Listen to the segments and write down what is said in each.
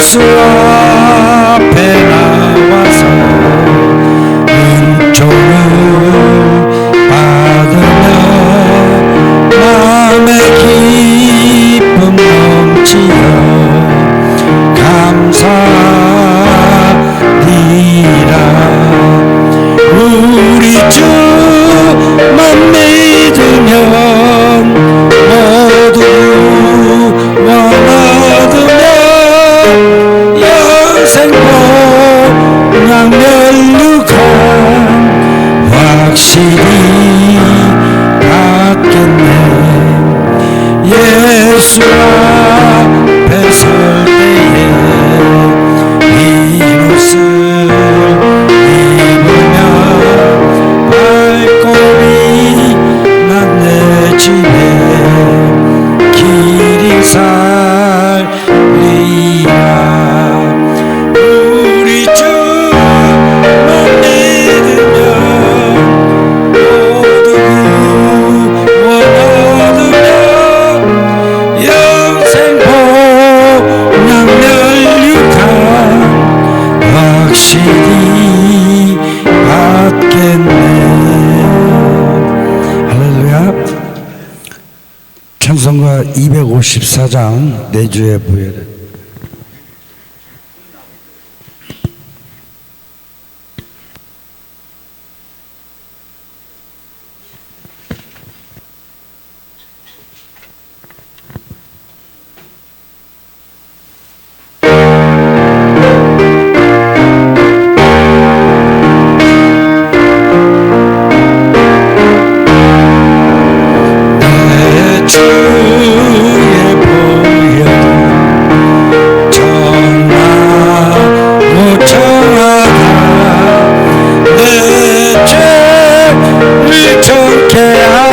예수 앞에 나와서 은총을 받으며 마음의 기쁨 넘치며 감사하리라. 우리 주만 믿으면 모두 구원 얻으며 영생복 멸류관 확실히 받겠네. 예수 앞에 설 때에 이 옷을 입으며 발걸이 난 내 집에 길이 살리라. 우리 주만 믿으면 모두 구원 얻으며 영생복 멸류관 확실히 받겠네. 할렐루야. 찬송가 254장 내주의 부여를.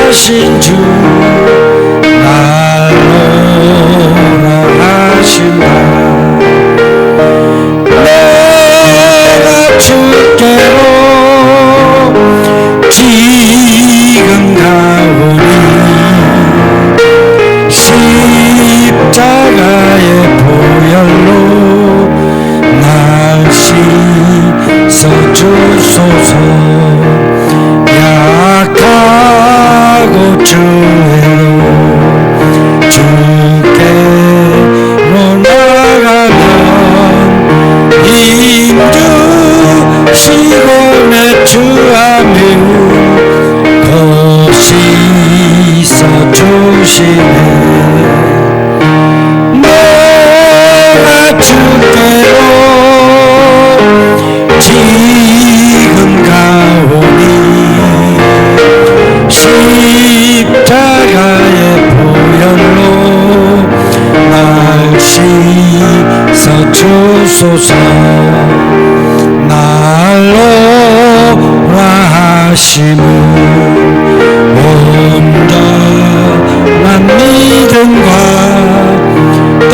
하신 주 날로라 하신다. 내가 주께로 지금 가오니 십자가의 보혈로 날 씻어주소서. 약하고 주의로 주께로 나가면 힘주시고 매주하며 거시서주시네. 내가 주께로 지금 가오니 십자가의 보혈로 날 씻어주소서. 날로라 하심은 온전한 믿음과 또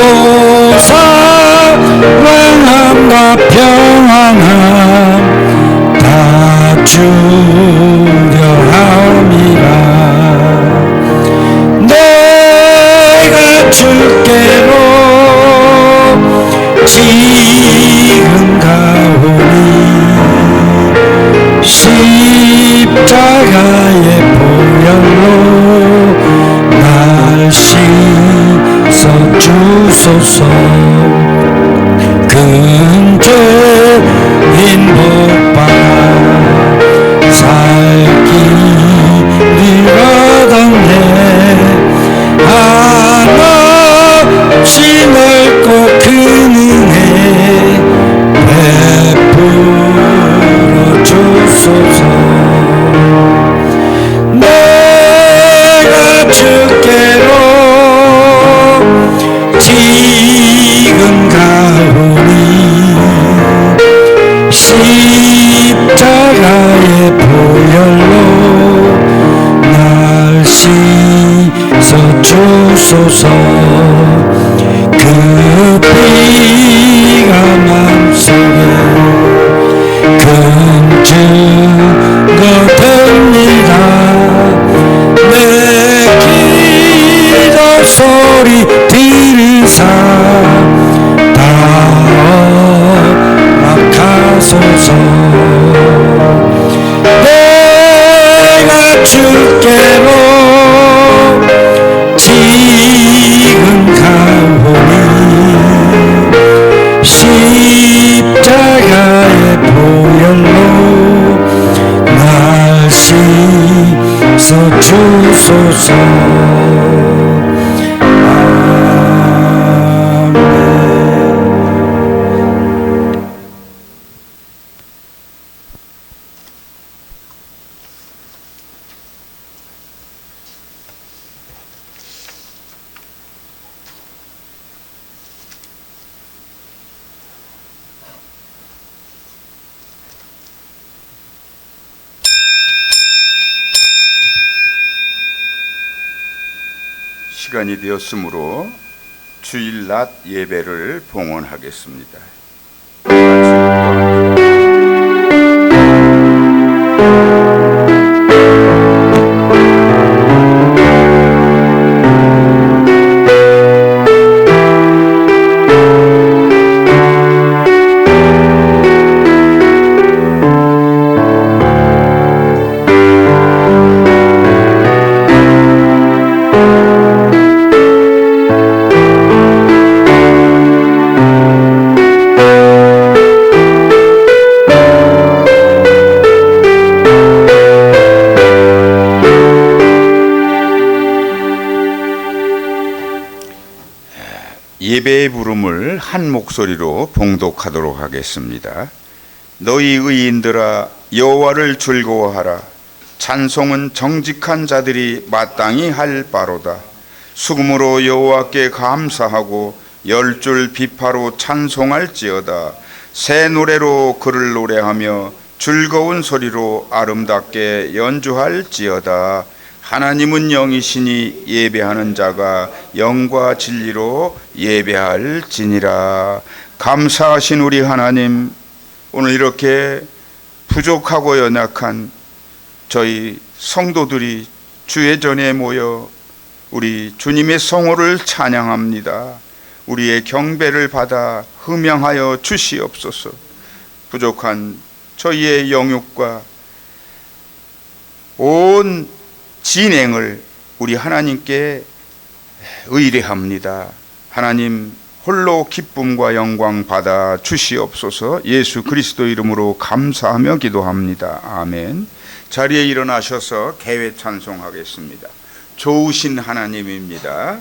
사랑함과 평안함 다 주려 함이라. 내가 주께로 지금 가오니 십자가의 보혈로 날 씻어주소서. 근죄인 복받아 살 길을 얻었네. 한없이 넓고 큰 은혜 베풀어 주소서. 내가 주께로 지금 가오니 십자가의 보혈로 날 씻어주소서. 그 피가 맘속에 큰 증거 됩니다. 내 기도 소리 들으사 다 시간이 되었으므로 주일 낮 예배를 봉헌하겠습니다. 예배의 부름을 한 목소리로 봉독하도록 하겠습니다. 너희 의인들아 여호와를 즐거워하라. 찬송은 정직한 자들이 마땅히 할 바로다. 수금으로 여호와께 감사하고 열줄 비파로 찬송할지어다. 새 노래로 그를 노래하며 즐거운 소리로 아름답게 연주할지어다. 하나님은 영이시니 예배하는 자가 영과 진리로 예배할지니라. 감사하신 우리 하나님, 오늘 이렇게 부족하고 연약한 저희 성도들이 주의 전에 모여 우리 주님의 성호를 찬양합니다. 우리의 경배를 받아 흠양하여 주시옵소서. 부족한 저희의 영육과 온 진행을 우리 하나님께 의뢰합니다. 하나님 홀로 기쁨과 영광 받아 주시옵소서. 예수 그리스도 이름으로 감사하며 기도합니다. 아멘. 자리에 일어나셔서 개회 찬송하겠습니다. 좋으신 하나님입니다.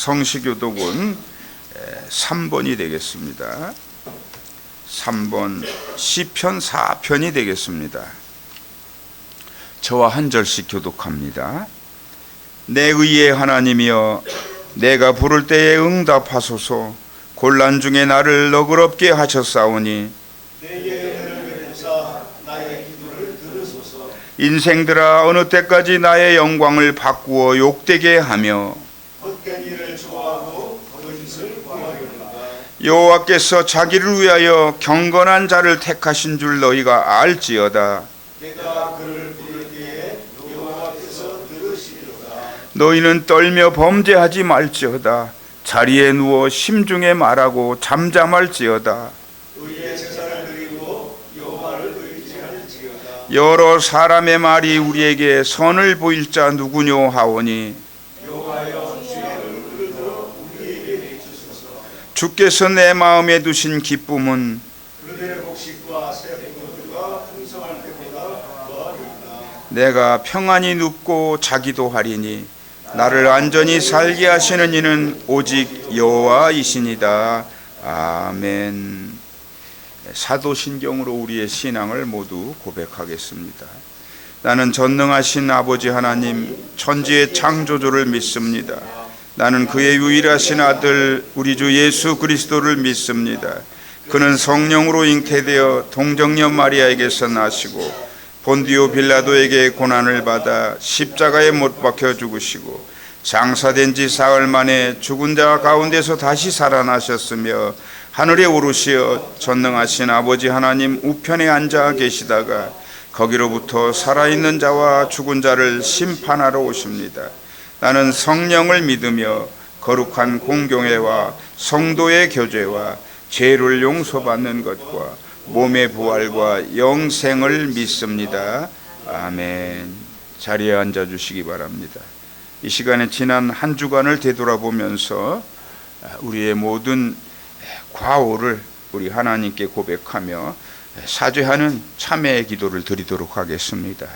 성시교독은 3번이 되겠습니다. 3번 시편 4편이 되겠습니다. 저와 한 절씩 교독합니다. 내 의의 하나님이여, 내가 부를 때에 응답하소서. 곤란 중에 나를 너그럽게 하셨사오니 인생들아 어느 때까지 나의 영광을 바꾸어 욕되게 하며 여호와께서 자기를 위하여 경건한 자를 택하신 줄 너희가 알지어다. 너희는 떨며 범죄하지 말지어다. 자리에 누워 심중에 말하고 잠잠할지어다. 여러 사람의 말이 우리에게 선을 보일 자 누구뇨 하오니 주께서 내 마음에 두신 기쁨은 내가 평안히 눕고 자기도 하리니 나를 안전히 살게 하시는 이는 오직 여호와이시니이다. 아멘. 사도신경으로 우리의 신앙을 모두 고백하겠습니다. 나는 전능하신 아버지 하나님 천지의 창조주를 믿습니다. 나는 그의 유일하신 아들 우리 주 예수 그리스도를 믿습니다. 그는 성령으로 잉태되어 동정녀 마리아에게서 나시고 본디오 빌라도에게 고난을 받아 십자가에 못 박혀 죽으시고 장사된 지 사흘 만에 죽은 자 가운데서 다시 살아나셨으며 하늘에 오르시어 전능하신 아버지 하나님 우편에 앉아 계시다가 거기로부터 살아있는 자와 죽은 자를 심판하러 오십니다. 나는 성령을 믿으며 거룩한 공경회와 성도의 교제와 죄를 용서받는 것과 몸의 부활과 영생을 믿습니다. 아멘. 자리에 앉아주시기 바랍니다. 이 시간에 지난 한 주간을 되돌아보면서 우리의 모든 과오를 우리 하나님께 고백하며 사죄하는 참회의 기도를 드리도록 하겠습니다.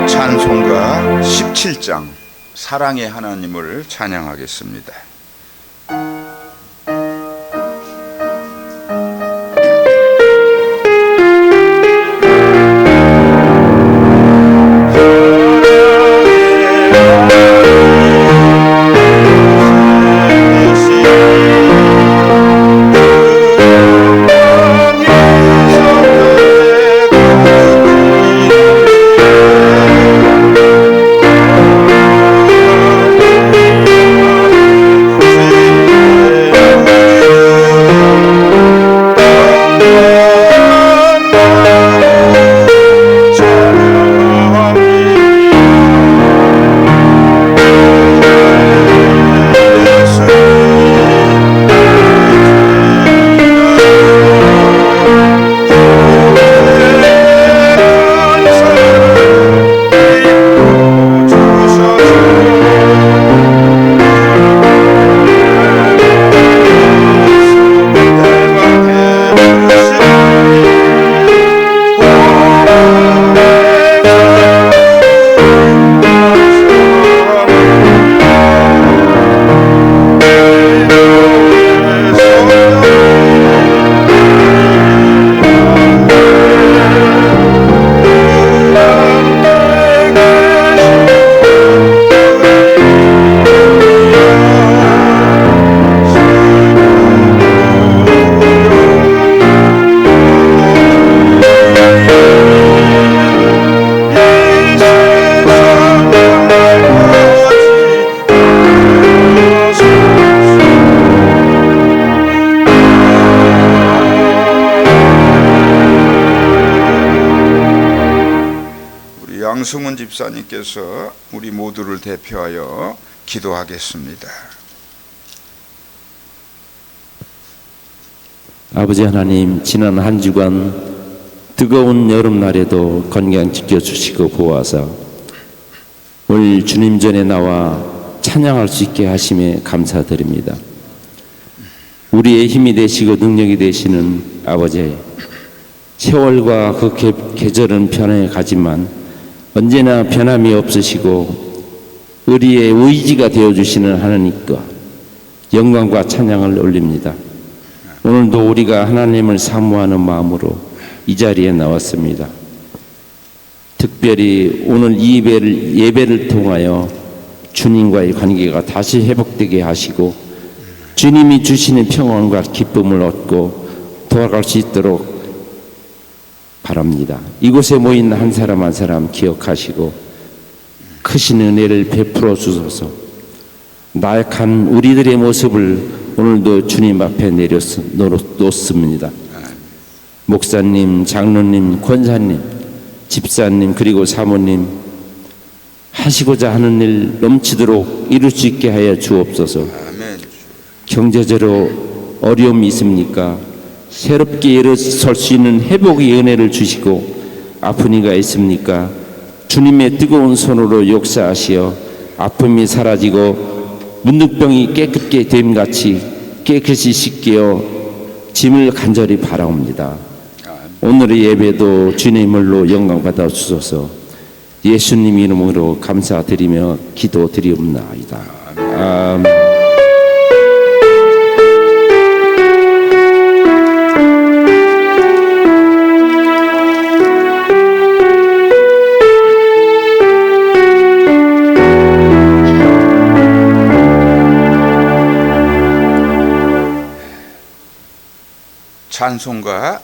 찬송가 17장 사랑의 하나님을 찬양하겠습니다. 양승훈 집사님께서 우리 모두를 대표하여 기도하겠습니다. 아버지 하나님, 지난 한 주간 뜨거운 여름날에도 건강 지켜주시고 보호하사 오늘 주님 전에 나와 찬양할 수 있게 하심에 감사드립니다. 우리의 힘이 되시고 능력이 되시는 아버지, 세월과 그 계절은 변해가지만 언제나 변함이 없으시고 우리의 의지가 되어주시는 하나님께 영광과 찬양을 올립니다. 오늘도 우리가 하나님을 사모하는 마음으로 이 자리에 나왔습니다. 특별히 오늘 이 예배를 통하여 주님과의 관계가 다시 회복되게 하시고 주님이 주시는 평안과 기쁨을 얻고 돌아갈 수 있도록 바랍니다. 이곳에 모인 한 사람 한 사람 기억하시고 크신 은혜를 베풀어 주소서. 나약한 우리들의 모습을 오늘도 주님 앞에 내려놓습니다. 목사님, 장로님, 권사님, 집사님 그리고 사모님 하시고자 하는 일 넘치도록 이룰 수 있게 하여 주옵소서. 경제적으로 어려움이 있습니까? 새롭게 일어설 수 있는 회복의 은혜를 주시고 아픈 이가 있습니까? 주님의 뜨거운 손으로 역사하시어 아픔이 사라지고 문득병이 깨끗게 됨같이 깨끗이 씻겨 짐을 간절히 바라옵니다. 오늘의 예배도 주님을로 영광받아 주소서. 예수님 이름으로 감사드리며 기도드리옵나이다. 아멘. 찬송가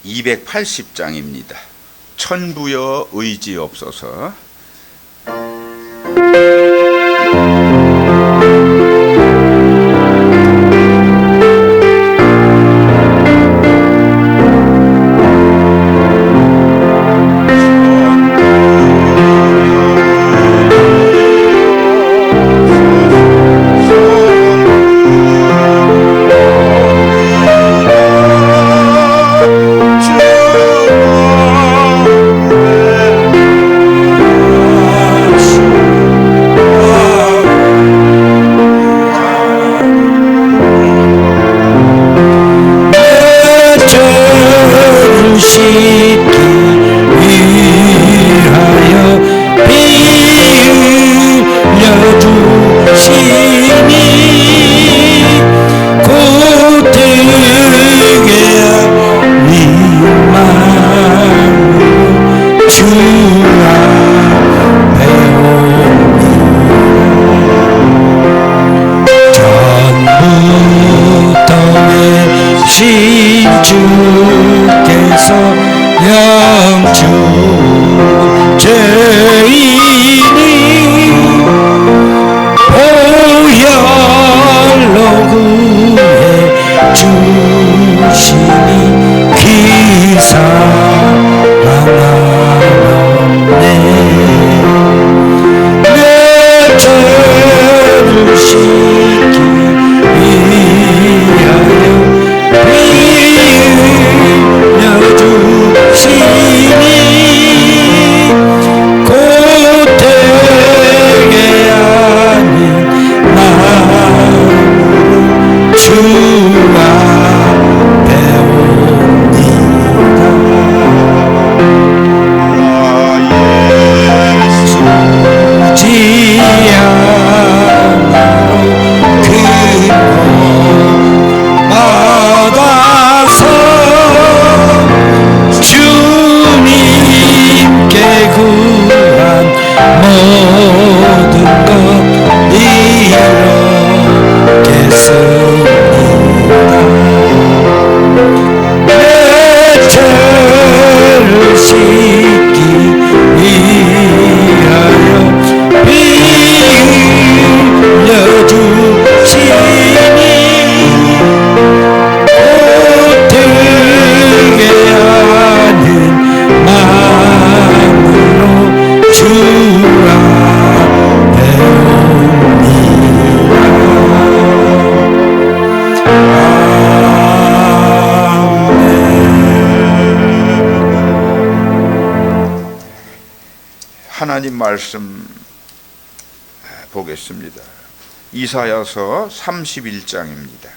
280장입니다. 천부여 의지없소서. 주께서 영주 죄인이 보혈로 구해 주시니 기사하나네. 내 죄를 씻기 위하여 주시니 고되게 하는 마음으로 주와 배웁니다. 지향으로 큰 받아서 주님께 구한 모든 것 이루겠습니다. 내 죄를 씻기 위하여 빌려주시니 고되게 하는 마음으로 주와 하나님 말씀 보겠습니다. 이사야서 31장입니다.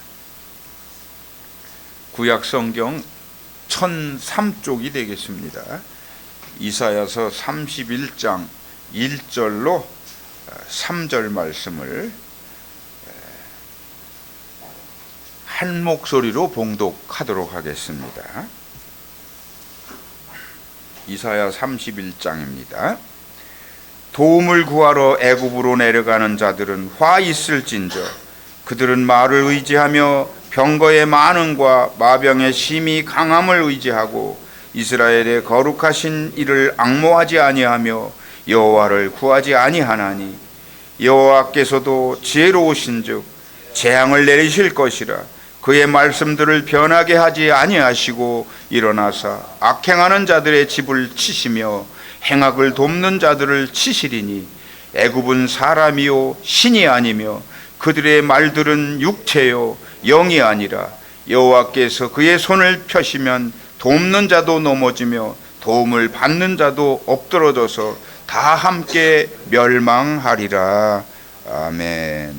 구약 성경 1003쪽이 되겠습니다. 이사야서 31장 1절로 3절 말씀을 한 목소리로 봉독하도록 하겠습니다. 이사야 31장입니다. 도움을 구하러 애굽으로 내려가는 자들은 화 있을진저 그들은 말을 의지하며 병거의 많음과 마병의 심히 강함을 의지하고 이스라엘의 거룩하신 이를 앙모하지 아니하며 여호와를 구하지 아니하나니 여호와께서도 지혜로우신즉 재앙을 내리실 것이라 그의 말씀들을 변하게 하지 아니하시고 일어나사 악행하는 자들의 집을 치시며 행악을 돕는 자들을 치시리니 애굽은 사람이요 신이 아니며 그들의 말들은 육체요 영이 아니라 여호와께서 그의 손을 펴시면 돕는 자도 넘어지며 도움을 받는 자도 엎드러져서 다 함께 멸망하리라. 아멘.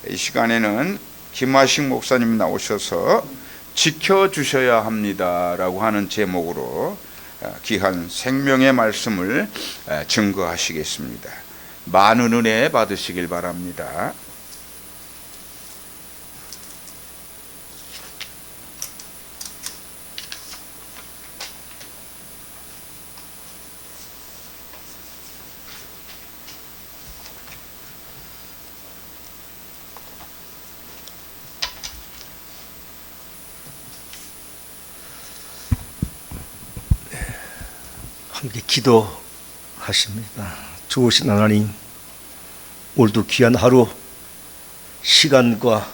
이 시간에는 김하식 목사님 나오셔서 지켜주셔야 합니다라고 하는 제목으로 귀한 생명의 말씀을 증거하시겠습니다. 많은 은혜 받으시길 바랍니다. 함께 기도하십니다. 좋으신 하나님, 오늘도 귀한 하루 시간과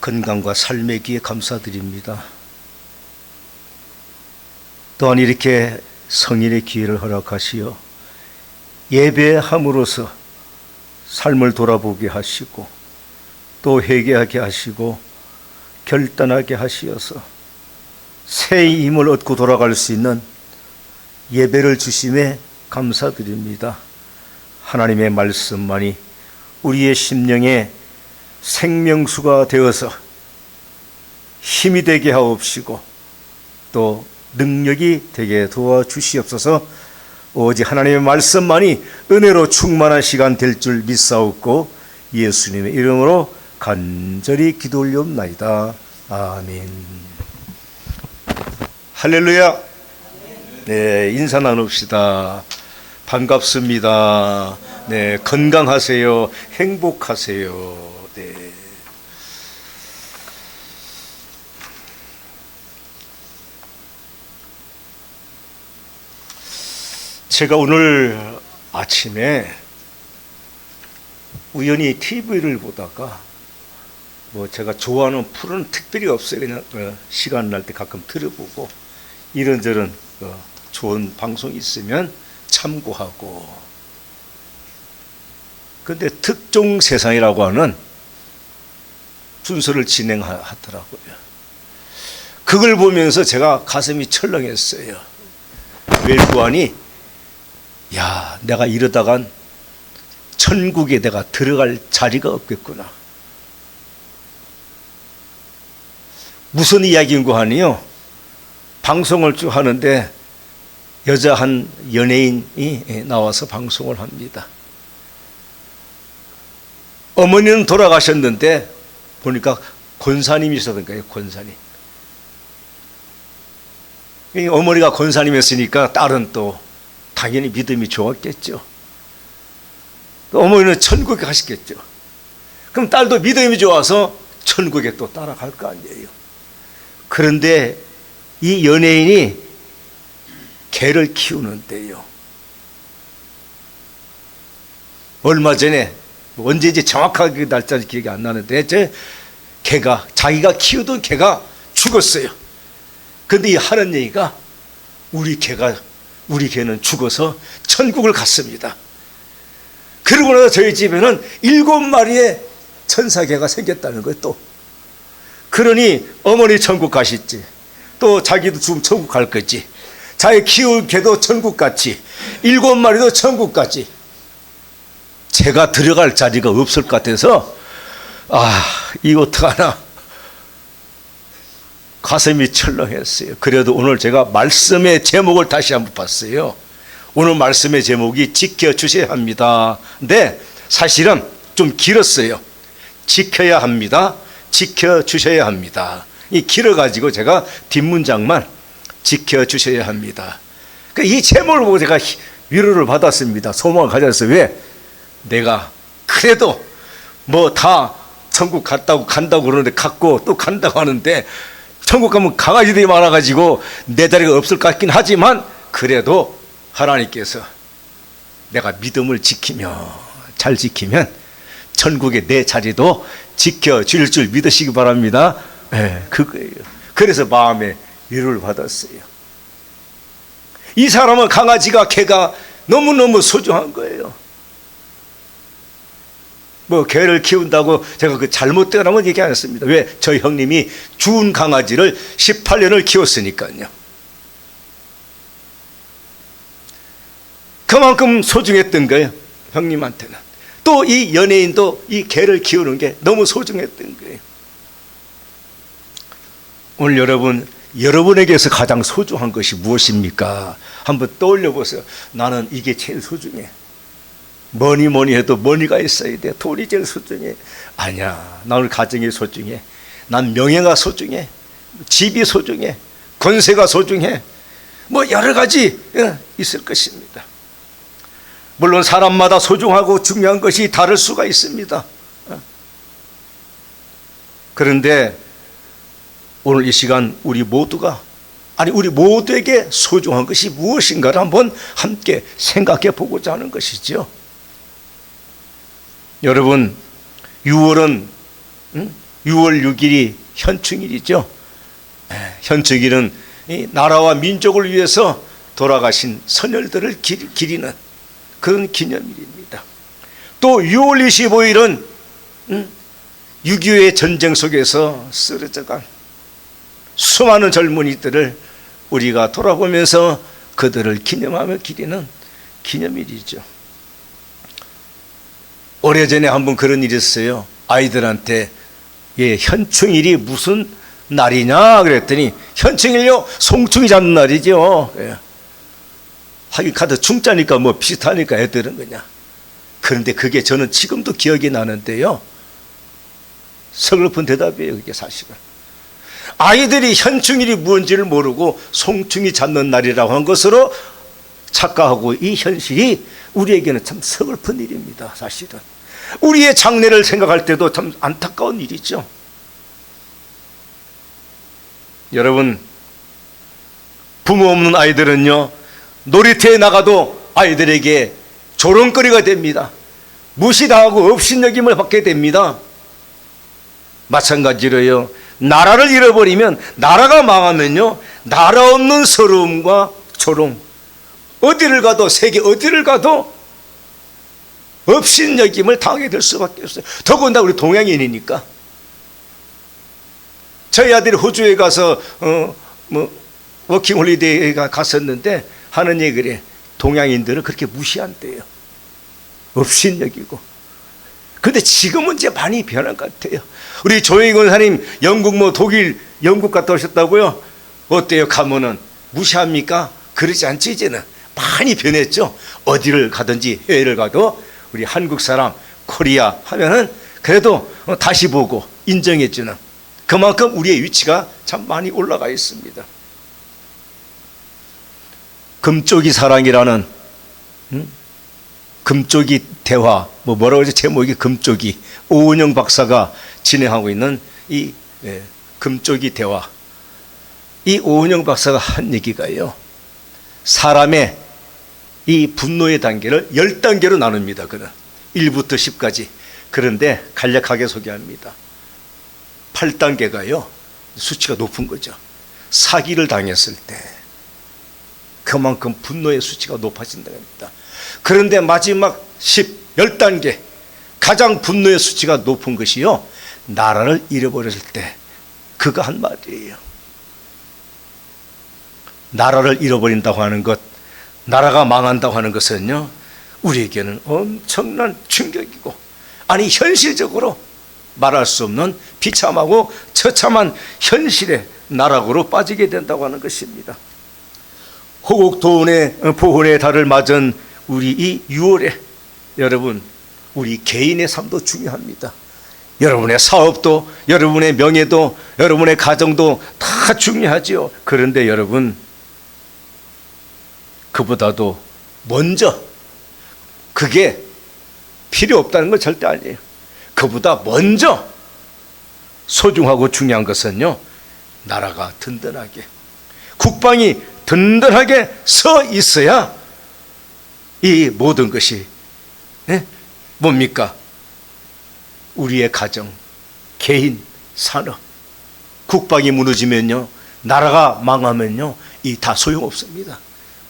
건강과 삶의 기회 감사드립니다. 또한 이렇게 성인의 기회를 허락하시어 예배함으로써 삶을 돌아보게 하시고 또 회개하게 하시고 결단하게 하시어서 새 힘을 얻고 돌아갈 수 있는 예배를 주심에 감사드립니다. 하나님의 말씀만이 우리의 심령에 생명수가 되어서 힘이 되게 하옵시고 또 능력이 되게 도와주시옵소서. 오직 하나님의 말씀만이 은혜로 충만한 시간 될 줄 믿사옵고 예수님의 이름으로 간절히 기도 올리옵나이다. 아멘. 할렐루야. 네, 인사 나눕시다. 반갑습니다. 네, 건강하세요. 행복하세요. 네. 제가 오늘 아침에 우연히 TV를 보다가 제가 좋아하는 프로는 특별히 없어요. 그냥 시간 날 때 가끔 들어보고 이런저런 좋은 방송이 있으면 참고하고. 근데 특종 세상이라고 하는 순서를 진행하더라고요. 그걸 보면서 제가 가슴이 철렁했어요. 웰구안이 야, 내가 이러다간 천국에 내가 들어갈 자리가 없겠구나. 무슨 이야기인고 하니요, 방송을 쭉 하는데 여자 한 연예인이 나와서 방송을 합니다. 어머니는 돌아가셨는데 보니까 권사님이셨던 거예요. 권사님. 어머니가 권사님이었으니까 딸은 또 당연히 믿음이 좋았겠죠. 또 어머니는 천국에 가셨겠죠. 그럼 딸도 믿음이 좋아서 천국에 또 따라갈 거 아니에요. 그런데 이 연예인이 개를 키우는데요, 얼마 전에 언제인지 정확하게 날짜는 기억이 안 나는데 제 개가, 자기가 키우던 개가 죽었어요. 근데 이 하는 얘기가 우리 개는 죽어서 천국을 갔습니다. 그러고 나서 저희 집에는 7마리의 천사개가 생겼다는 거예요. 또 그러니 어머니 천국 가시지, 또 자기도 지금 천국 갈 거지, 자기 키울 개도 천국 갔지, 7마리도 천국 갔지. 제가 들어갈 자리가 없을 것 같아서 이거 어떡하나 가슴이 철렁했어요. 그래도 오늘 제가 말씀의 제목을 다시 한번 봤어요. 오늘 말씀의 제목이 지켜주셔야 합니다. 근데 사실은 좀 길었어요. 지켜야 합니다. 지켜주셔야 합니다. 이 길어가지고 제가 뒷문장만 지켜주셔야 합니다. 이 제목을 보고 제가 위로를 받았습니다. 소망을 가졌어요. 왜? 내가 그래도 뭐 다 천국 간다고 그러는데 갔고 또 간다고 하는데 천국 가면 강아지들이 많아가지고 내 자리가 없을 것 같긴 하지만 그래도 하나님께서 내가 믿음을 잘 지키면 천국의 내 자리도 지켜줄 줄 믿으시기 바랍니다. 그거예요. 그래서 마음에 위로를 받았어요. 이 사람은 강아지가 개가 너무너무 소중한 거예요. 뭐 개를 키운다고 제가 그 잘못되라고 얘기 안 했습니다. 왜? 저희 형님이 준 강아지를 18년을 키웠으니까요. 그만큼 소중했던 거예요. 형님한테는. 또 이 연예인도 이 개를 키우는 게 너무 소중했던 거예요. 오늘 여러분에게서 가장 소중한 것이 무엇입니까? 한번 떠올려 보세요. 나는 이게 제일 소중해. 뭐니 해도 머니가 있어야 돼. 돈이 제일 소중해. 아니야. 나는 가정이 소중해. 난 명예가 소중해. 집이 소중해. 권세가 소중해. 뭐 여러 가지 있을 것입니다. 물론 사람마다 소중하고 중요한 것이 다를 수가 있습니다. 그런데 오늘 이 시간 우리 모두에게 소중한 것이 무엇인가를 한번 함께 생각해 보고자 하는 것이죠. 여러분, 6월은 6월 6일이 현충일이죠. 현충일은 이 나라와 민족을 위해서 돌아가신 선열들을 기리는 그런 기념일입니다. 또 6월 25일은 6.25의 전쟁 속에서 쓰러져간 수많은 젊은이들을 우리가 돌아보면서 그들을 기념하며 기리는 기념일이죠. 오래전에 한번 그런 일이 있어요. 아이들한테 현충일이 무슨 날이냐 그랬더니 현충일요? 송충이 잡는 날이죠. 하긴 카드 충자니까 뭐 비슷하니까 애들은 그냥. 그런데 그게 저는 지금도 기억이 나는데요. 서글픈 대답이에요. 그게 사실은. 아이들이 현충일이 무엇인지를 모르고 송충이 잡는 날이라고 한 것으로 착각하고 이 현실이 우리에게는 참 서글픈 일입니다. 사실은. 우리의 장래를 생각할 때도 참 안타까운 일이죠. 여러분, 부모 없는 아이들은요, 놀이터에 나가도 아이들에게 조롱거리가 됩니다. 무시당하고 업신여김을 받게 됩니다. 마찬가지로요, 나라를 잃어버리면, 나라가 망하면요, 나라 없는 서러움과 조롱, 어디를 가도, 세계 어디를 가도 업신여김을 당하게 될 수밖에 없어요. 더군다나 우리 동양인이니까. 저희 아들이 호주에 가서 워킹홀리데이에 갔었는데 하는 얘기 그래. 동양인들은 그렇게 무시한대요. 업신여기고. 근데 지금은 이제 많이 변한 것 같아요. 우리 조영희 권사님 영국 독일 영국 갔다 오셨다고요? 어때요? 가면은 무시합니까? 그러지 않지. 이제는 많이 변했죠. 어디를 가든지 해외를 가도 우리 한국 사람 코리아 하면은 그래도 다시 보고 인정해주는, 그만큼 우리의 위치가 참 많이 올라가 있습니다. 금쪽이 사랑이라는 금쪽이 대화, 뭐라고 하죠? 제목이 금쪽이, 오은영 박사가 진행하고 있는 이 금쪽이 대화. 이 오은영 박사가 한 얘기가요, 사람의 이 분노의 단계를 10단계로 나눕니다. 그는 1부터 10까지. 그런데 간략하게 소개합니다. 8단계가요, 수치가 높은 거죠. 사기를 당했을 때 그만큼 분노의 수치가 높아진다고 합니다. 그런데 마지막 10단계, 가장 분노의 수치가 높은 것이요, 나라를 잃어버렸을 때 그가 한 말이에요. 나라를 잃어버린다고 하는 것, 나라가 망한다고 하는 것은요, 우리에게는 엄청난 충격이고, 아니 현실적으로 말할 수 없는 비참하고 처참한 현실에 나락으로 빠지게 된다고 하는 것입니다. 호국 보훈의 달을 맞은 우리 이 6월에 여러분, 우리 개인의 삶도 중요합니다. 여러분의 사업도, 여러분의 명예도, 여러분의 가정도 다 중요하지요. 그런데 여러분, 그보다도 먼저, 그게 필요 없다는 건 절대 아니에요. 그보다 먼저 소중하고 중요한 것은요, 나라가 든든하게, 국방이 든든하게 서 있어야 이 모든 것이 뭡니까? 우리의 가정, 개인, 산업, 국방이 무너지면요, 나라가 망하면요, 이 다 소용없습니다.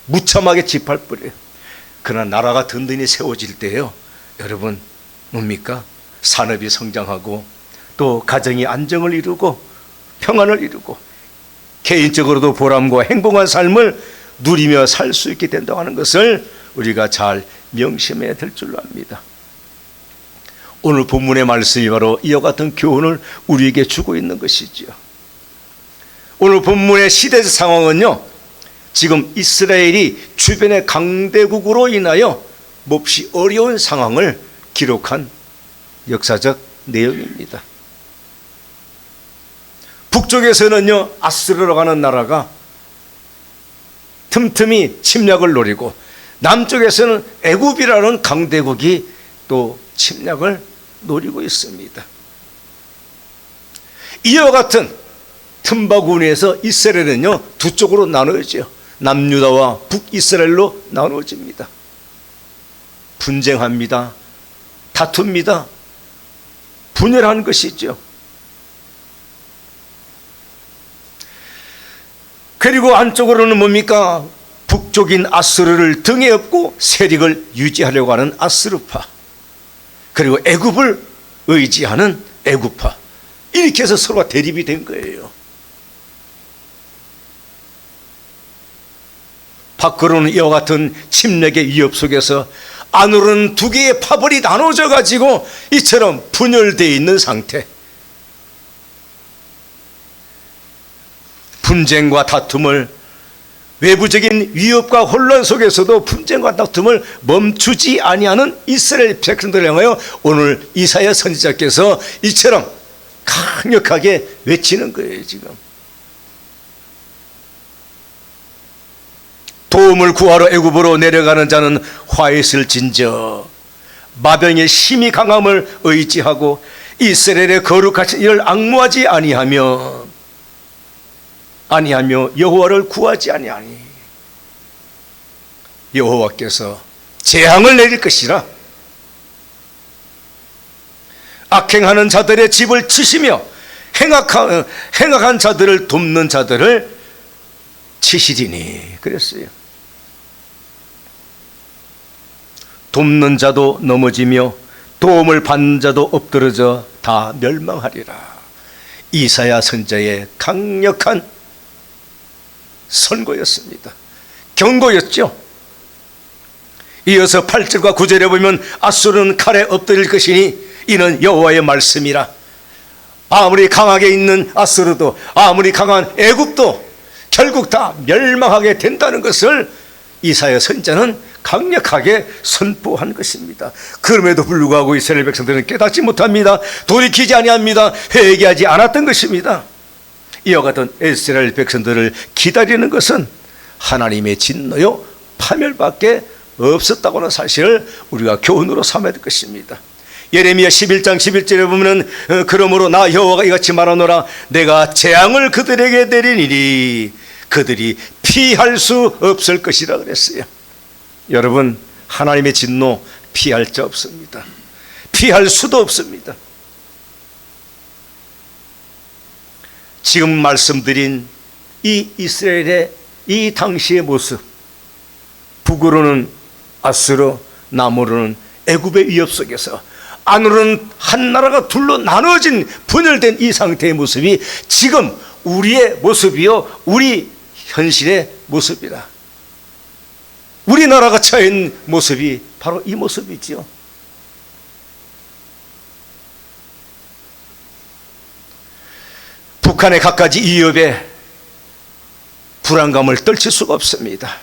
무참하게 짓밟으려요. 그러나 나라가 든든히 세워질 때요, 여러분, 뭡니까? 산업이 성장하고 또 가정이 안정을 이루고 평안을 이루고 개인적으로도 보람과 행복한 삶을 누리며 살 수 있게 된다고 하는 것을 우리가 잘 명심해야 될 줄로 압니다. 오늘 본문의 말씀이 바로 이와 같은 교훈을 우리에게 주고 있는 것이지요. 오늘 본문의 시대적 상황은요, 지금 이스라엘이 주변의 강대국으로 인하여 몹시 어려운 상황을 기록한 역사적 내용입니다. 북쪽에서는요, 아수르라고 하는 나라가 틈틈이 침략을 노리고, 남쪽에서는 애굽이라는 강대국이 또 침략을 노리고 있습니다. 이와 같은 틈바구니에서 이스라엘은요, 두 쪽으로 나누어지죠. 남유다와 북이스라엘로 나누어집니다. 분쟁합니다. 다툽니다. 분열한 것이죠. 그리고 한쪽으로는 뭡니까? 북쪽인 아수르를 등에 업고 세력을 유지하려고 하는 아수르파, 그리고 애굽을 의지하는 애굽파, 이렇게 해서 서로가 대립이 된 거예요. 밖으로는 이와 같은 침략의 위협 속에서 안으로는 두 개의 파벌이 나눠져 가지고 이처럼 분열되어 있는 상태. 분쟁과 다툼을, 외부적인 위협과 혼란 속에서도 분쟁과 다툼을 멈추지 아니하는 이스라엘 백성들을 향하여 오늘 이사야 선지자께서 이처럼 강력하게 외치는 거예요. 지금 도움을 구하러 애굽으로 내려가는 자는 화했을진저, 마병의 힘이 강함을 의지하고 이스라엘의 거룩하신 이를 앙무하지 아니하며 여호와를 구하지 아니하니 여호와께서 재앙을 내릴 것이라. 악행하는 자들의 집을 치시며 행악한 자들을 돕는 자들을 치시리니 그랬어요. 돕는 자도 넘어지며 도움을 받는 자도 엎드러져 다 멸망하리라. 이사야 선지자의 강력한 선고였습니다. 경고였죠. 이어서 8절과 9절에 보면 아수르는 칼에 엎드릴 것이니 이는 여호와의 말씀이라. 아무리 강하게 있는 아수르도, 아무리 강한 애굽도 결국 다 멸망하게 된다는 것을 이사야 선지자는 강력하게 선포한 것입니다. 그럼에도 불구하고 이스라엘 백성들은 깨닫지 못합니다. 돌이키지 아니합니다. 회개하지 않았던 것입니다. 이와 같은 이스라엘 백성들을 기다리는 것은 하나님의 진노요 파멸밖에 없었다고 하는 사실을 우리가 교훈으로 삼아야 될 것입니다. 예레미야 11장 11절에 보면 그러므로 나 여호와가 이같이 말하노라. 내가 재앙을 그들에게 내리니리 그들이 피할 수 없을 것이라 그랬어요. 여러분, 하나님의 진노 피할 자 없습니다. 피할 수도 없습니다. 지금 말씀드린 이 이스라엘의 이 당시의 모습, 북으로는 아수르, 남으로는 애굽의 위협 속에서 안으로는 한 나라가 둘로 나눠진 분열된 이 상태의 모습이 지금 우리의 모습이요, 우리 현실의 모습이라. 우리나라가 처해 있는 모습이 바로 이 모습이지요. 북한의 갖가지 위협에 불안감을 떨칠 수가 없습니다.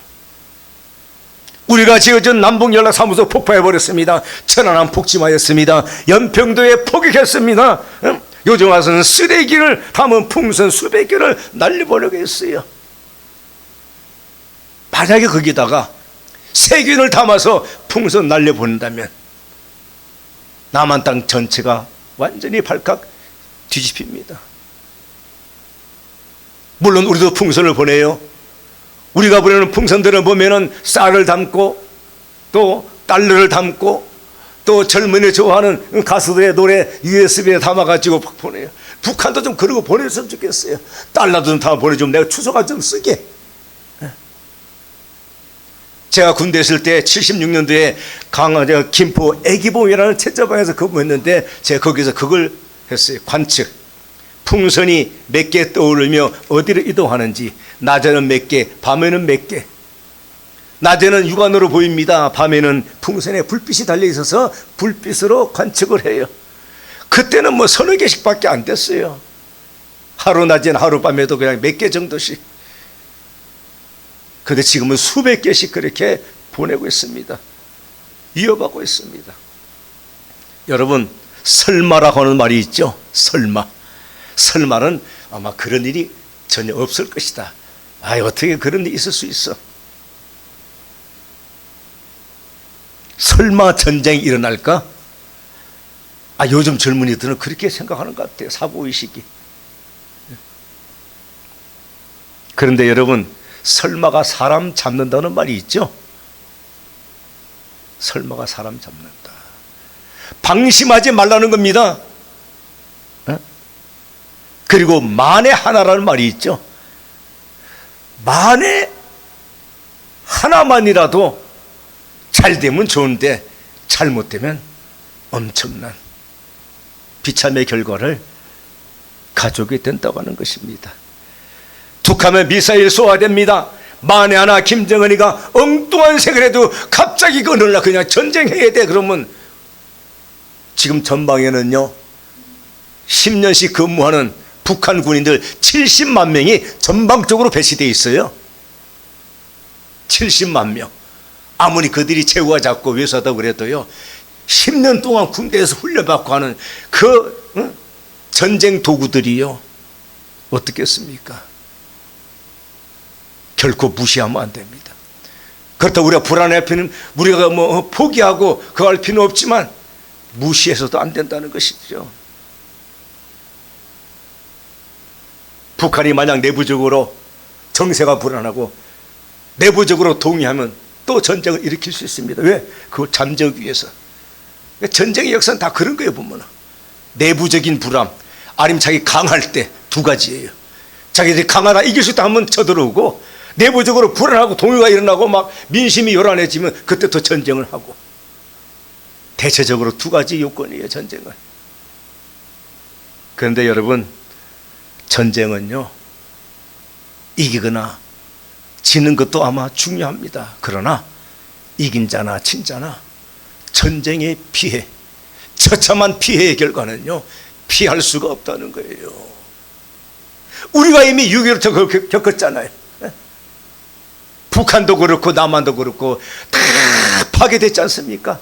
우리가 지어준 남북연락사무소 폭파해버렸습니다. 천안함 폭침하였습니다. 연평도에 포격했습니다. 요즘 와서는 쓰레기를 담은 풍선 수백 개를 날려보내고 했어요. 만약에 거기다가 세균을 담아서 풍선 날려보낸다면 남한 땅 전체가 완전히 발칵 뒤집힙니다. 물론 우리도 풍선을 보내요. 우리가 보내는 풍선들을 보면은 쌀을 담고 또 달러를 담고 또 젊은이 좋아하는 가수들의 노래 USB에 담아가지고 보내요. 북한도 좀 그러고 보냈으면 좋겠어요. 달러도 좀 다 보내주면 내가 추석아 좀 쓰게. 제가 군대 있을 때 76년도에 김포 애기봉이라는 채자방에서 근무했는데 제가 거기서 그걸 했어요. 관측. 풍선이 몇 개 떠오르며 어디로 이동하는지, 낮에는 몇 개, 밤에는 몇 개. 낮에는 육안으로 보입니다. 밤에는 풍선에 불빛이 달려 있어서 불빛으로 관측을 해요. 그때는 뭐 서너 개씩밖에 안 됐어요. 하루 낮에는 하룻밤에도 그냥 몇 개 정도씩. 그런데 지금은 수백 개씩 그렇게 보내고 있습니다. 이어가고 있습니다. 여러분, 설마라고 하는 말이 있죠. 설마. 설마는 아마 그런 일이 전혀 없을 것이다. 어떻게 그런 일이 있을 수 있어? 설마 전쟁이 일어날까? 요즘 젊은이들은 그렇게 생각하는 것 같아요. 사고의식이. 그런데 여러분, 설마가 사람 잡는다는 말이 있죠. 설마가 사람 잡는다. 방심하지 말라는 겁니다. 그리고 만에 하나라는 말이 있죠. 만에 하나만이라도 잘 되면 좋은데 잘못되면 엄청난 비참의 결과를 가져오게 된다고 하는 것입니다. 북한은 미사일 쏘아댑니다. 만에 하나 김정은이가 엉뚱한 생각을 해도 갑자기 어느 날 그냥 전쟁해야 돼 그러면 지금 전방에는요 10년씩 근무하는 북한 군인들 70만 명이 전방적으로 배치되어 있어요. 70만 명. 아무리 그들이 최후가 작고 외소하다고 그래도요 10년 동안 군대에서 훈련받고 하는 그 전쟁 도구들이요 어떻겠습니까? 결코 무시하면 안 됩니다. 그렇다고 우리가 불안할 필요는 우리가 뭐 포기하고 그거 할 필요는 없지만 무시해서도 안 된다는 것이죠. 북한이 만약 내부적으로 정세가 불안하고 내부적으로 동의하면 또 전쟁을 일으킬 수 있습니다. 왜? 그걸 잠재우기 위해서. 전쟁의 역사는 다 그런 거예요. 보면 내부적인 불안 아니면 자기 강할 때 두 가지예요. 자기들이 강하다 이길 수 있다 하면 쳐들어오고 내부적으로 불안하고 동요가 일어나고 막 민심이 요란해지면 그때 또 전쟁을 하고. 대체적으로 두 가지 요건이에요. 전쟁은. 그런데 여러분 전쟁은요 이기거나 지는 것도 아마 중요합니다. 그러나 이긴 자나 진 자나 전쟁의 피해, 처참한 피해의 결과는요 피할 수가 없다는 거예요. 우리가 이미 6.25를 겪었잖아요. 북한도 그렇고 남한도 그렇고 다 파괴됐지 않습니까?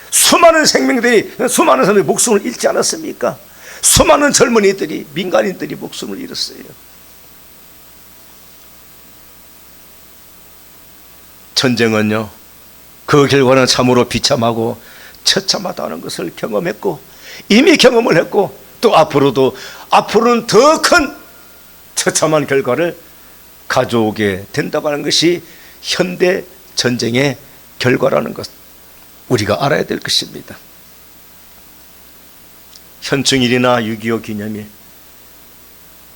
수많은 생명들이, 수많은 사람들이 목숨을 잃지 않았습니까? 수많은 젊은이들이, 민간인들이 목숨을 잃었어요. 전쟁은요 그 결과는 참으로 비참하고 처참하다는 것을 경험했고 이미 경험을 했고 또 앞으로는 더 큰 처참한 결과를 가져오게 된다고 하는 것이 현대 전쟁의 결과라는 것 우리가 알아야 될 것입니다. 현충일이나 6.25 기념일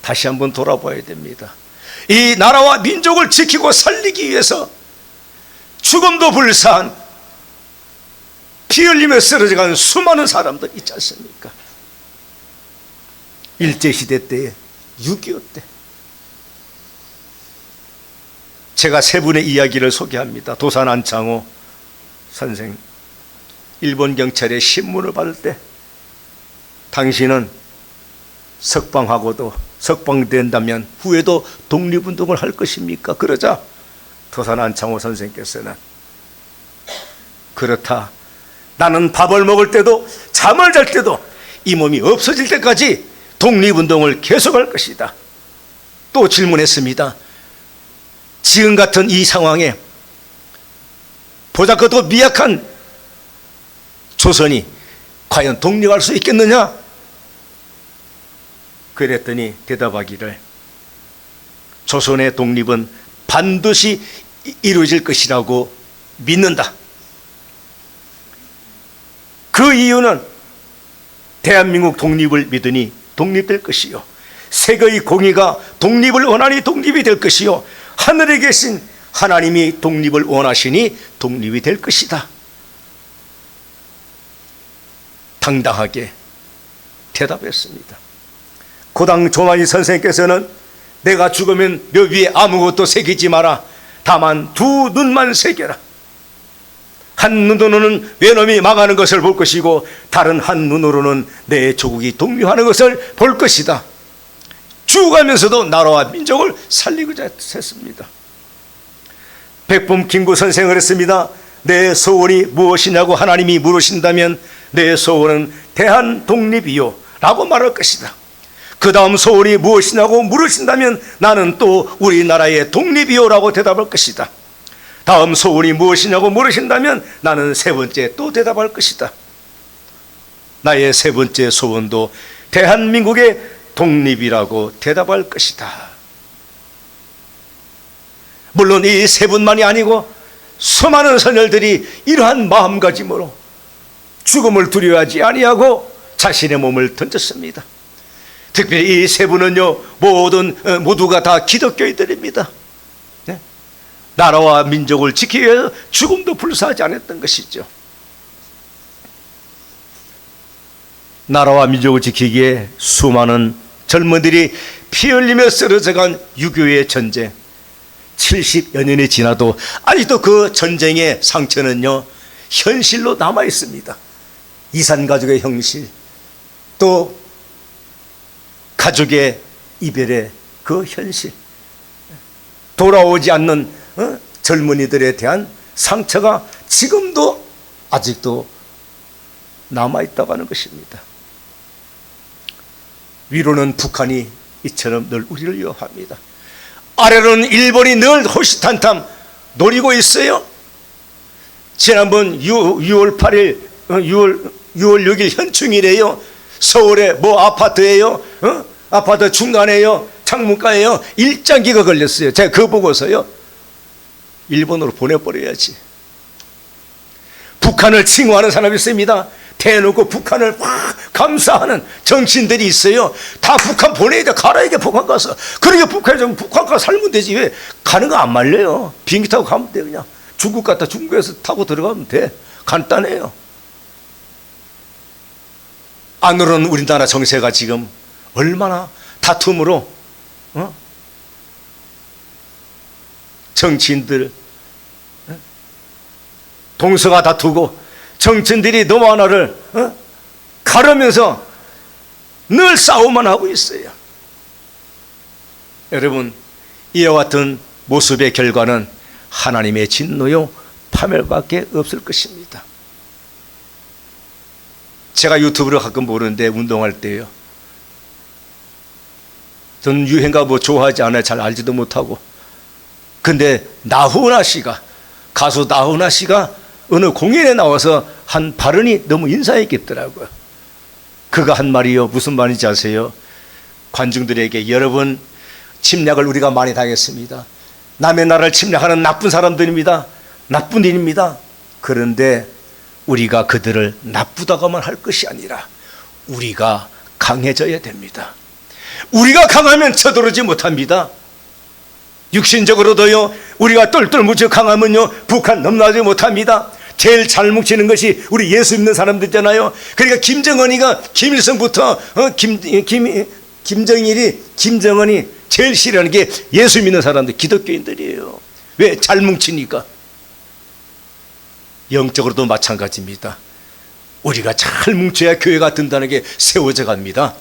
다시 한번 돌아봐야 됩니다. 이 나라와 민족을 지키고 살리기 위해서 죽음도 불사한 피 흘리며 쓰러져가는 수많은 사람들 있지 않습니까? 일제시대 때에 6.25 때 제가 세 분의 이야기를 소개합니다. 도산 안창호 선생 일본 경찰의 신문을 받을 때 당신은 석방된다면 후에도 독립운동을 할 것입니까? 그러자 도산 안창호 선생께서는 그렇다. 나는 밥을 먹을 때도 잠을 잘 때도 이 몸이 없어질 때까지 독립운동을 계속할 것이다. 또 질문했습니다. 지금 같은 이 상황에 보잘것없고 미약한 조선이 과연 독립할 수 있겠느냐? 그랬더니 대답하기를 조선의 독립은 반드시 이루어질 것이라고 믿는다. 그 이유는 대한민국 독립을 믿으니 독립될 것이요, 세계의 공의가 독립을 원하니 독립이 될 것이요, 하늘에 계신 하나님이 독립을 원하시니 독립이 될 것이다. 당당하게 대답했습니다. 고당 조만희 선생께서는 내가 죽으면 묘 위에 아무것도 새기지 마라. 다만 두 눈만 새겨라. 한 눈으로는 외놈이 망하는 것을 볼 것이고 다른 한 눈으로는 내 조국이 독립하는 것을 볼 것이다. 죽어가면서도 나라와 민족을 살리고자 했습니다. 백범 김구 선생을 했습니다. 내 소원이 무엇이냐고 하나님이 물으신다면 내 소원은 대한 독립이요 라고 말할 것이다. 그 다음 소원이 무엇이냐고 물으신다면 나는 또 우리나라의 독립이요 라고 대답할 것이다. 다음 소원이 무엇이냐고 물으신다면 나는 세 번째 또 대답할 것이다. 나의 세 번째 소원도 대한민국의 독립이라고 대답할 것이다. 물론 이 세 분만이 아니고 수많은 선열들이 이러한 마음가짐으로 죽음을 두려워하지 아니하고 자신의 몸을 던졌습니다. 특별히 이 세 분은요, 모두가 다 기독교인들입니다. 네? 나라와 민족을 지키기 위해서 죽음도 불사하지 않았던 것이죠. 나라와 민족을 지키기에 수많은 젊은들이 피 흘리며 쓰러져간 6.25의 전쟁, 70여 년이 지나도 아직도 그 전쟁의 상처는요 현실로 남아 있습니다. 이산가족의 형실, 또 가족의 이별의 그 현실, 돌아오지 않는 젊은이들에 대한 상처가 지금도 아직도 남아있다고 하는 것입니다. 위로는 북한이 이처럼 늘 우리를 위협합니다. 아래로는 일본이 늘 호시탄탐 노리고 있어요. 지난번 6월 8일 6월 6일 현충일에요. 서울에 뭐 아파트에요, 아파트 중간에요, 창문가에요, 일장기가 걸렸어요. 제가 그거 보고서요 일본으로 보내버려야지. 북한을 칭호하는 사람이 있습니다. 대놓고 북한을 막 감사하는 정치인들이 있어요. 다 북한 보내야 돼. 가라 이게 북한 가서. 그러니까 북한에 좀 북한 가서 살면 되지. 왜 가는 거 안 말려요. 비행기 타고 가면 돼. 그냥 중국 갔다 중국에서 타고 들어가면 돼. 간단해요. 안으로는 우리나라 정세가 지금 얼마나 다툼으로 정치인들 동서가 다투고 정치인들이 너무 하나를 가르면서 늘 싸움만 하고 있어요. 여러분, 이와 같은 모습의 결과는 하나님의 진노요 파멸밖에 없을 것입니다. 제가 유튜브를 가끔 보는데 운동할 때요, 저는 유행가 뭐 좋아하지 않아요. 잘 알지도 못하고. 근데 나훈아 씨가, 가수 나훈아 씨가 어느 공연에 나와서 한 발언이 너무 인상이 깊더라고요. 그가 한 말이요, 무슨 말인지 아세요? 관중들에게, 여러분 침략을 우리가 많이 당했습니다. 남의 나라를 침략하는 나쁜 사람들입니다. 나쁜 일입니다. 그런데 우리가 그들을 나쁘다고만 할 것이 아니라 우리가 강해져야 됩니다. 우리가 강하면 쳐들어오지 못합니다. 육신적으로도요, 우리가 똘똘 뭉쳐 강하면요 북한 넘나지 못합니다. 제일 잘 뭉치는 것이 우리 예수 믿는 사람들이잖아요. 그러니까 김정은이가 김일성부터 김정은이 제일 싫어하는 게 예수 믿는 사람들, 기독교인들이에요. 왜? 잘 뭉치니까. 영적으로도 마찬가지입니다. 우리가 잘 뭉쳐야 교회가 든다는 게 세워져 갑니다.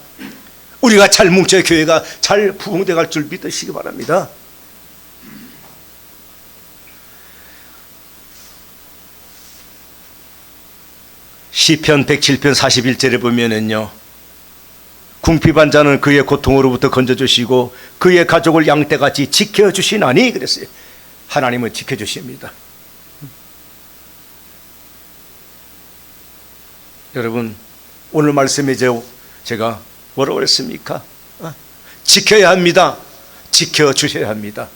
우리가 잘 뭉쳐 교회가 잘 부흥돼 갈 줄 믿으시기 바랍니다. 시편 107편 41절에 보면은요, 궁핍한 자는 그의 고통으로부터 건져주시고 그의 가족을 양떼같이 지켜주시나니 그랬어요. 하나님은 지켜주십니다. 여러분, 오늘 말씀에 제가 뭐라고 했습니까? 지켜야 합니다. 지켜주셔야 합니다.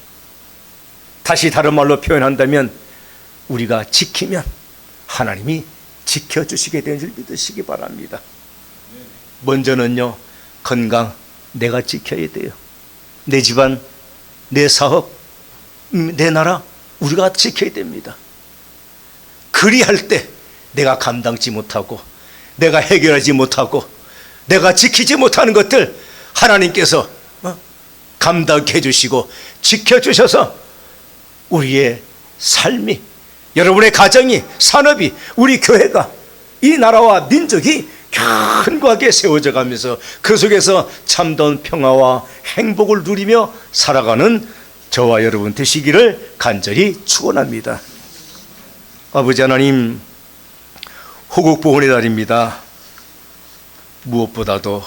다시 다른 말로 표현한다면 우리가 지키면 하나님이 지켜주시게 되는 줄 믿으시기 바랍니다. 먼저는요, 건강 내가 지켜야 돼요. 내 집안, 내 사업, 내 나라 우리가 지켜야 됩니다. 그리할 때 내가 감당치 못하고 내가 해결하지 못하고 내가 지키지 못하는 것들 하나님께서 감당해 주시고 지켜주셔서 우리의 삶이, 여러분의 가정이, 산업이, 우리 교회가, 이 나라와 민족이 견고하게 세워져 가면서 그 속에서 참다운 평화와 행복을 누리며 살아가는 저와 여러분 되시기를 간절히 축원합니다. 아버지 하나님, 호국보훈의 날입니다. 무엇보다도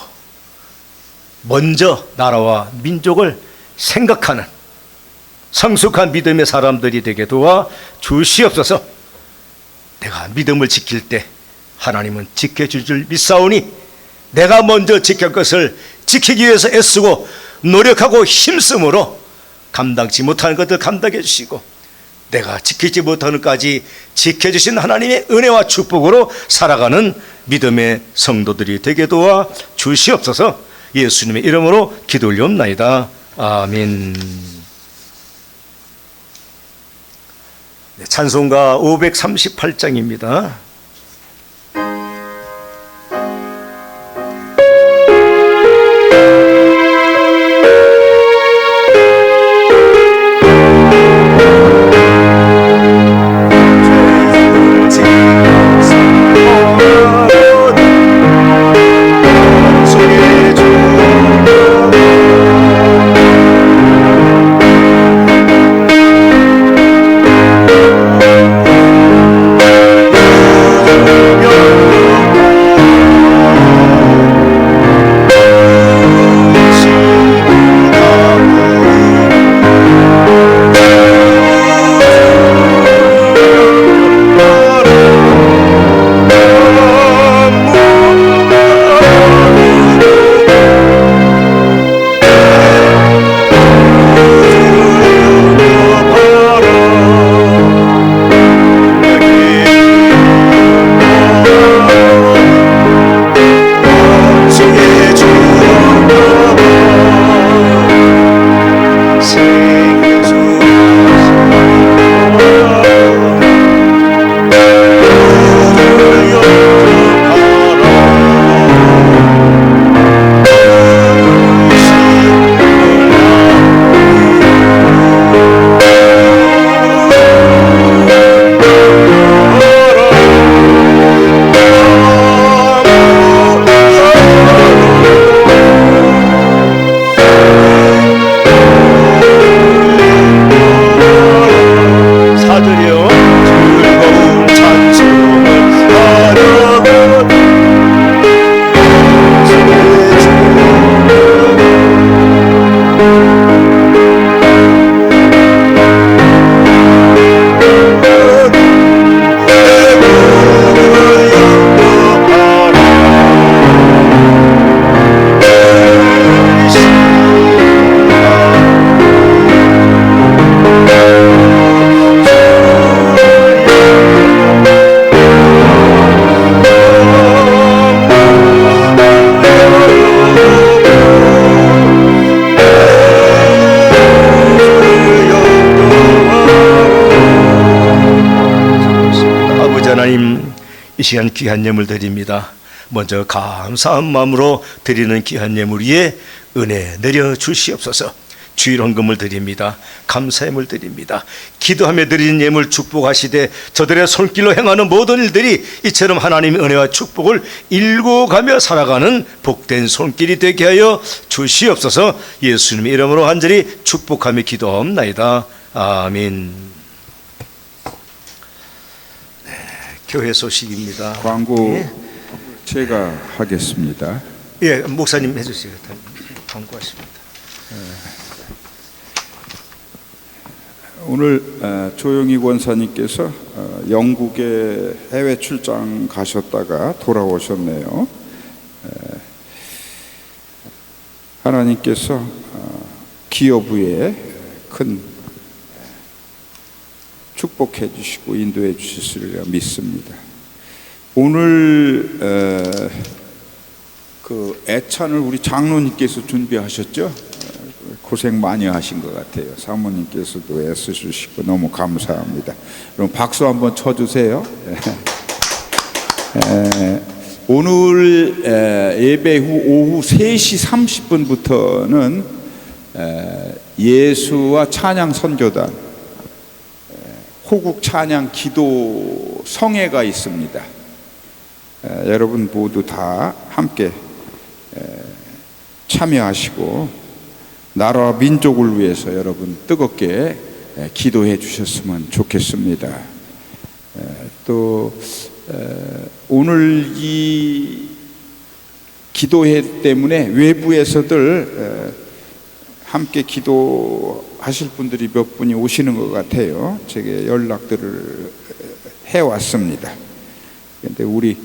먼저 나라와 민족을 생각하는 성숙한 믿음의 사람들이 되게 도와 주시옵소서. 내가 믿음을 지킬 때 하나님은 지켜줄 줄 믿사오니 내가 먼저 지킬 것을 지키기 위해서 애쓰고 노력하고 힘쓰므로 감당치 못하는 것들 감당해 주시고 내가 지키지 못하는 것까지 지켜주신 하나님의 은혜와 축복으로 살아가는 믿음의 성도들이 되게 도와 주시옵소서. 예수님의 이름으로 기도 올리옵나이다. 아멘. 찬송가 538장입니다. 이 시간 귀한 예물 드립니다. 먼저 감사한 마음으로 드리는 귀한 예물 위에 은혜 내려 주시옵소서. 주일 헌금을 드립니다. 감사함을 드립니다. 기도하며 드리는 예물 축복하시되 저들의 손길로 행하는 모든 일들이 이처럼 하나님의 은혜와 축복을 일궈가며 살아가는 복된 손길이 되게 하여 주시옵소서. 예수님의 이름으로 간절히 축복하며 기도하옵나이다. 아멘. 네, 교회 소식입니다. 광고 예. 제가 하겠습니다. 예, 목사님 해주세요. 광고하십니다. 오늘 조영희 권사님께서 영국에 해외 출장 가셨다가 돌아오셨네요. 하나님께서 기여부에 큰 축복해 주시고 인도해 주시리라 믿습니다. 오늘 그 애찬을 우리 장로님께서 준비하셨죠? 고생 많이 하신 것 같아요. 사모님께서도 애쓰시고 너무 감사합니다. 그럼 박수 한번 쳐주세요. 오늘 예배 후 오후 3시 30분부터는 예수와 찬양 선교단 호국 찬양 기도 성회가 있습니다. 여러분 모두 다 함께 참여하시고 나라와 민족을 위해서 여러분 뜨겁게 기도해 주셨으면 좋겠습니다. 또 오늘 이 기도회 때문에 외부에서들 함께 기도하실 분들이 몇 분이 오시는 것 같아요. 제게 연락들을 해왔습니다. 그런데 우리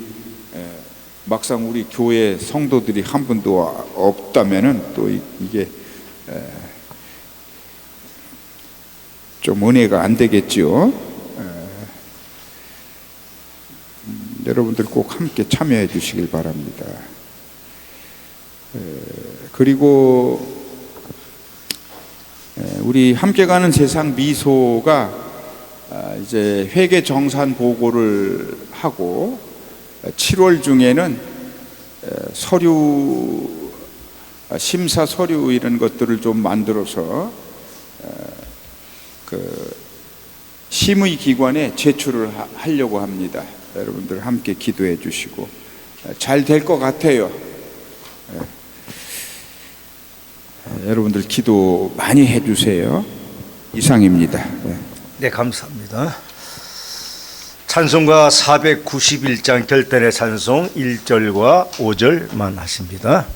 막상 우리 교회 성도들이 한 분도 없다면은 또 이게 좀 은혜가 안 되겠죠. 여러분들 꼭 함께 참여해 주시길 바랍니다. 그리고 우리 함께 가는 세상 미소가 이제 회계 정산 보고를 하고 7월 중에는 서류 심사 서류 이런 것들을 좀 만들어서 그 심의 기관에 제출을 하려고 합니다. 여러분들 함께 기도해 주시고 잘 될 것 같아요. 여러분들 기도 많이 해주세요. 이상입니다. 네, 감사합니다. 찬송가 491장 결단의 찬송 1절과 5절만 하십니다.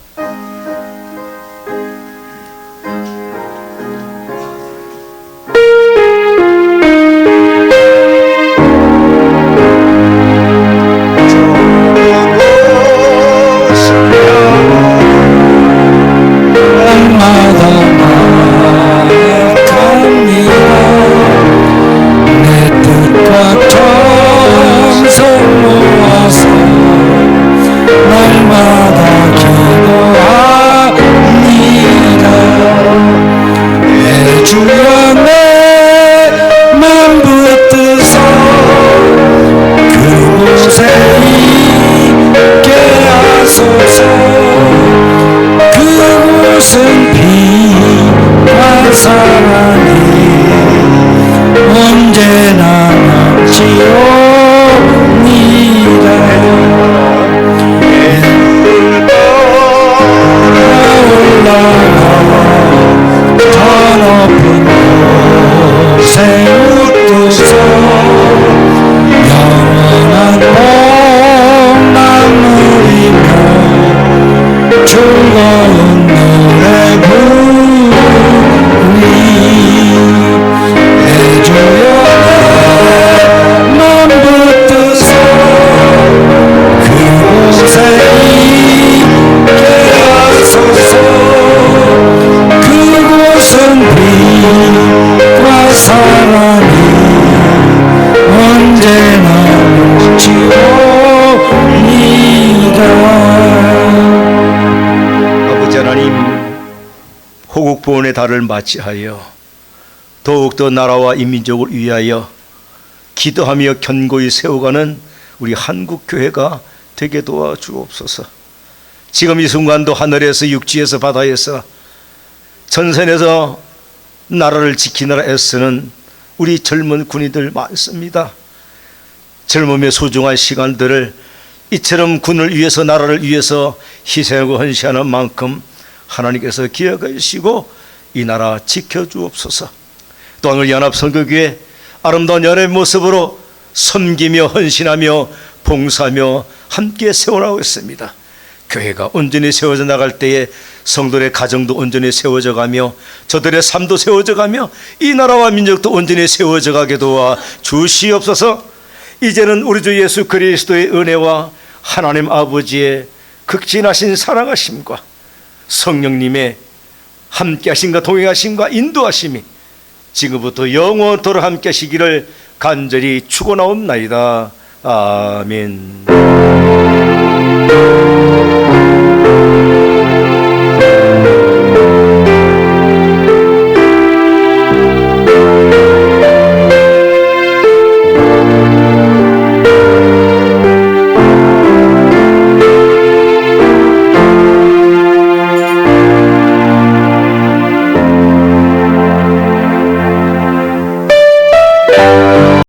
호국보훈의 달을 맞이하여 더욱더 나라와 인민족을 위하여 기도하며 견고히 세워가는 우리 한국교회가 되게 도와주옵소서. 지금 이 순간도 하늘에서 육지에서 바다에서 전선에서 나라를 지키느라 애쓰는 우리 젊은 군인들 많습니다. 젊음의 소중한 시간들을 이처럼 군을 위해서 나라를 위해서 희생하고 헌신하는 만큼 하나님께서 기억해 주시고 이 나라 지켜주옵소서. 또 오늘 연합선교교회 아름다운 연합의 모습으로 섬기며 헌신하며 봉사하며 함께 세워나가고 있습니다. 교회가 온전히 세워져 나갈 때에 성도들의 가정도 온전히 세워져 가며 저들의 삶도 세워져 가며 이 나라와 민족도 온전히 세워져 가게 도와 주시옵소서. 이제는 우리 주 예수 그리스도의 은혜와 하나님 아버지의 극진하신 사랑하심과 성령님의 함께하심과 동행하심과 인도하심이 지금부터 영원토록 함께하시기를 간절히 축원하옵나이다. 아멘.